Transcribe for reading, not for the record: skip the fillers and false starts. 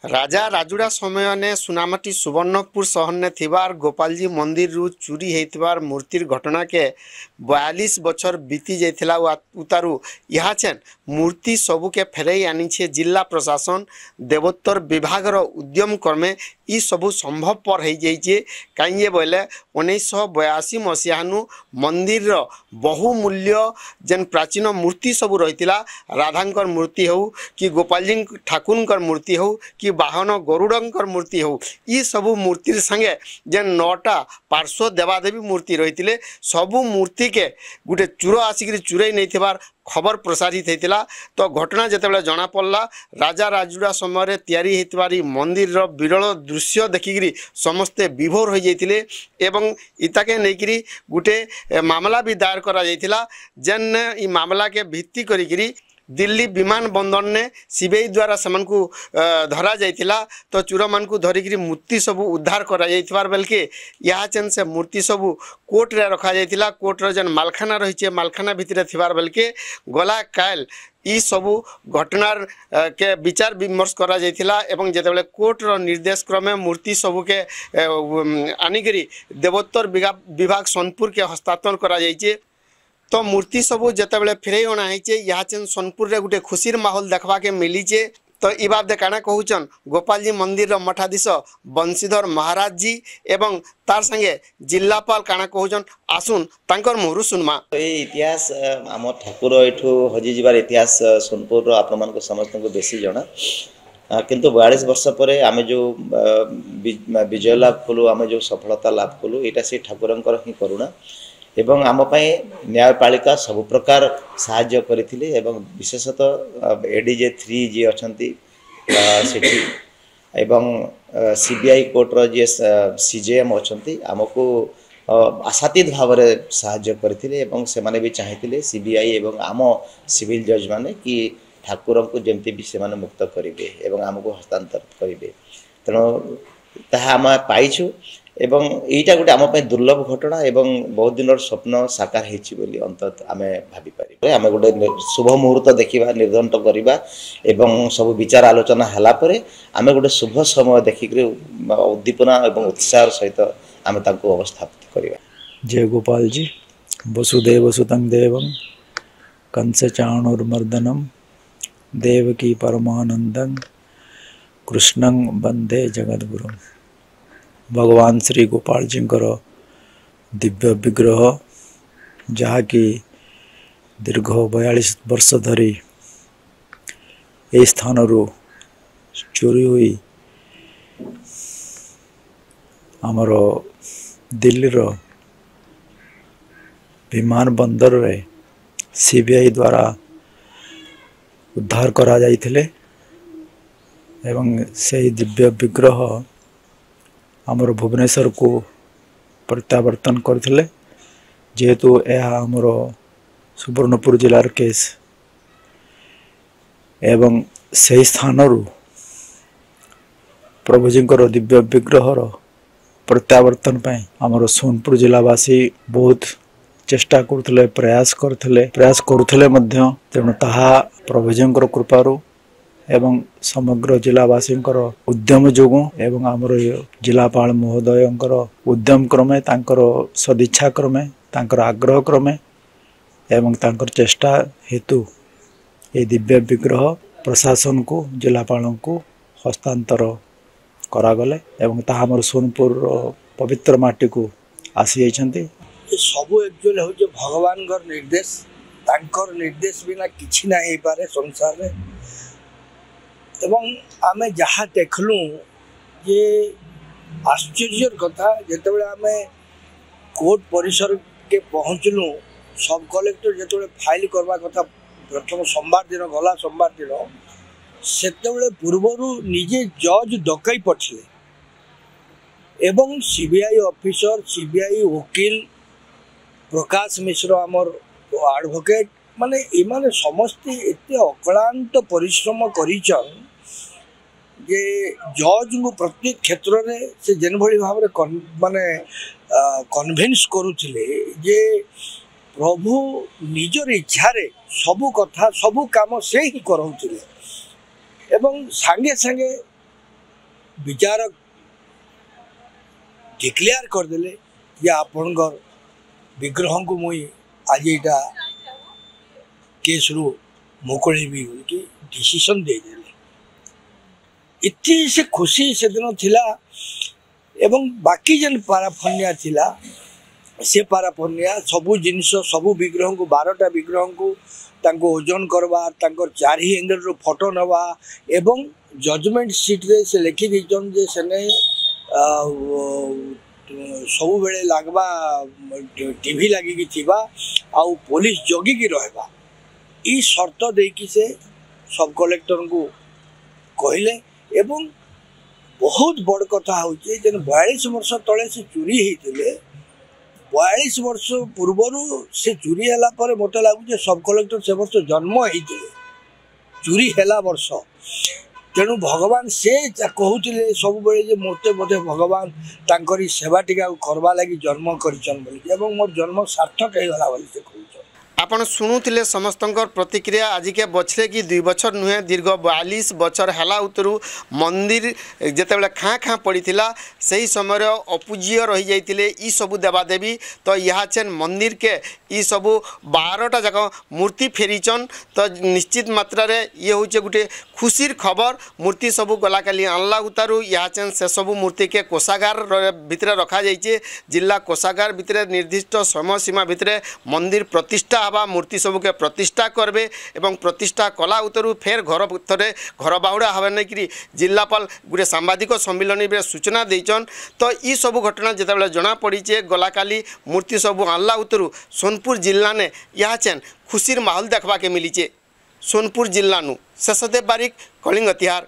राजा राजुड़ा समय ने सुनामाटी सुवर्णपुर सहर ने थिबार गोपालजी मंदिर रु चोरी होइतिबार मूर्तिर घटना के 42 बछर बीती जाइथिला उतारू यहाँ छेन मूर्ति सबू के फेरई आनी छे जिला प्रशासन देवोत्तर विभाग रो उद्यम क्रमे ई सबू संभवपर हो जाइए कहीं बोले 1982 मसीहानु मंदिर रो बहुमूल्य जेन प्राचीन मूर्ति सबू रही राधांकर मूर्ति हो कि गोपालजी ठाकुर मूर्ति हो कि बाहन गरुड़ंकर मूर्ति हो ई सबू मूर्ति संगे जेन 9टा पार्श्व देवादेवी मूर्ति रही सबू मूर्ति के गोटे चोर आसिक चुरई नहीं थिबार खबर प्रसारित होता। तो घटना जितेबाला जना पड़ला राजा राजुड़ा समय तैयारी होइतिबारी मंदिर विरल दृश्य देखिकी समस्ते विभोर हो जाइतिले एवं इताके नेकिरी गोटे मामला भी दायर करा जाइतिला जेन ई मामला के भित्ति करिकिरी दिल्ली विमान बंदर ने सीबीआई द्वारा सेमानकु धरा जाइतिला। तो चोर मानकु धरिकी मूर्ति सबू उद्धार करा जाइतिबार बेलके यहाँ चेन से मूर्ति सबू कोर्ट रे रखा जाइतिला। कोर्ट रो जेन मालखाना रही मालखाना भितर थिबार बेलके गला काल ई सबू घटनार के विचार विमर्श करा जाइतिला एवं जेतेबेले कोर्ट रो निर्देश क्रमे मूर्ति सबू के आनिकरी देवोत्तर विभाग सोनपुर के हस्तांतरण करा जाइछे। तो मूर्ति सबू जितेबाला फेरई अणा है यहाँ चेन सोनपुर रे गोटे खुशीर माहौल देखा के मिलीचे। तो ई बाबदे काना कहूचन गोपालजी मंदिर मठाधीश बंशीधर महाराज जी एवं तार संगे जिलापाल काना कहूचन आसुन तांकर मुहरु सुनमा। इतिहास आम ठाकुर एठू हजि जीवार इतिहास सोनपुर आपण मान समस्त को बेसी जना किंतु 42 वर्ष पर आम जो विजय लाभ कलु आम जो सफलता लाभ कलु यहाँ से ठाकुरंकर ही करुणा एवं आम न्यायपालिका सबु प्रकार साहाय्य करथिले एवं विशेषतः एडीजे 3 जी अछंती सेठी एवं सीबीआई कोर्ट रो जे सीजेएम अछंती आमको आशातीत भाव में साहाय्य करथिले एवं से माने भी चाहिथिले सीबीआई एवं आम सिविल जज माने कि ठाकुर को जमती भी से माने मुक्त करिवे एवं आमको हस्तांतर करिवे तेणु ताहा आम पाइछु एवं यहीटा गोटे आम दुर्लभ घटना एवं बहुत दिन स्वप्न साकार होती अंत आम भावी पारे आम गोटे शुभ मुहूर्त देखा निर्धंट करवा एवं सब विचार आलोचना है आम गोटे शुभ समय देखिक उद्दीपना और उत्साह सहित आम अवस्थापित करवा। जय गोपाल जी वसुदेव सुतं देवं कंस चाणूर्मर्दनम देवकी परमानंदं कृष्णं वंदे जगद्गुरुं। भगवान श्री गोपाल जी दिव्य विग्रह जहाँकि दीर्घ 42 वर्ष धरी ए स्थान चोरी हुई आमर दिल्ली विमान बंदर रे सीबीआई द्वारा उद्धार करा जाइथिले एवं से दिव्य विग्रह आमर भुवनेश्वर को प्रत्यावर्तन करथिले जेहेतु यह आमर सुवर्णपुर जिलार केस एवं से स्थान प्रभुजी दिव्य विग्रह प्रत्यावर्तन पाई आमर सोनपुर जिलावासी बहुत चेष्टा करथिले प्रयास करुथिले मध्य तेणु ताहा प्रभुजी कृपारू एवं समग्र जिलावासी उद्यम जोगु एवं आमर जिलापाल महोदय उद्यम क्रमे तांकर सदिच्छा क्रमे तांकर आग्रह क्रमे एवं तांकर चेष्टा हेतु ये दिव्य विग्रह प्रशासन को जिलापाल को हस्तांतर करागले एवं ताहा आमर सोनपुर पवित्र माटी को आसी जाइछन्ति। सबू एक्चुअल हो भगवान निर्देश तांकर निर्देश बिना किछि ना हो पारे संसार में एवं आमे जहाँ देखलु ये आश्चर्य कथा जिते आम कोर्ट परिसर के पहुँचलु सब कलेक्टर जो फाइल करवा कथा प्रथम सोमवार दिन गला सोमवार दिन से पूर्वर निजे जज डकई पठिले एवं सीबीआई ऑफिसर सीबीआई वकील प्रकाश मिश्र आमर एडवोकेट माने इमाने समस्ते एते अक्लांत परिश्रम करिचन जे जज को प्रत्येक क्षेत्र में से जेन भली भाव माने कन्विन्स करुथिले जे प्रभु निजर इच्छा सबू कथा सबू काम से ही कराउथिले एवं सांगे सांगे विचारक डिक्लेयर करदे जे आपणकर विग्रह को मुई आज यहाँ केस रु मुकुलेबी कि डिसीजन देदेले इतनी से खुशी से दिन थिला एवं बाकी जेन पाराफन्या थिला से पाराफन्या सबू जिनस सबू विग्रह को 12टा विग्रह को तांको ओजन करवा तांको चारि एंगल रो फोटो नवा एवं जजमेंट सीट रे से लिखि दिजन जे सेने सब बेले लागबा टीवी लगी थिबा आउ पुलिस जगी की रहबा ई शर्त देकी से सब कलेक्टर को कहले एवं बहुत बड़ कथा होचे जेन 42 वर्ष तले से चोरी हेतिले 42 वर्ष पूर्वरु से चोरी हला पर मते लागु सब कलेक्टर से वर्ष जन्म हेतिले चोरी हला वर्ष तेणु भगवान से कहते सब बेले मते बोधे भगवान तांकरी सेवा टिका करवा लगी जन्म करिचन बोली एवं मोर जन्म सार्थक हो गला बोली से कहउछ आपण शुणुले समस्त प्रतिक्रिया आज के बछरे कि 2 बछर नुहे दीर्घ 42 बछर हला उतरू मंदिर जितेबाला खाँ खाँ पड़ीला से समय अपूज्य रही जाते ई सबू देवादेवी तो यहाँ चेन मंदिर के ई सबू 12टा जाक मूर्ति फेरीचन तो निश्चित मात्रा रे ये हूँ गोटे खुशीर खबर मूर्ति सबू गला काली आनला उतारू यहाँ चेन से सबू मूर्ति के कोषागार भितर रखा जाइए जिला कोषागार भितर निर्दिष्ट समय सीमा भितर मंदिर प्रतिष्ठा हवा मूर्ति सबू के प्रतिष्ठा करबे एवं प्रतिष्ठा कला उतरू फेर घर भितर घर बाहुड़ा हवा नहीं कि जिलापाल गोटे सांबादिक सम्मिलन में सूचना देचन तो ई सबू घटना जितेबाला जना पड़ीचे गला काली मूर्ति सबू आनला उतरू सोनपुर जिला ने यहाँ चेन खुशीर माहौल देखा के मिलीचे सोनपुर जिला नु शशदेव बारिक कलिंग तिहार।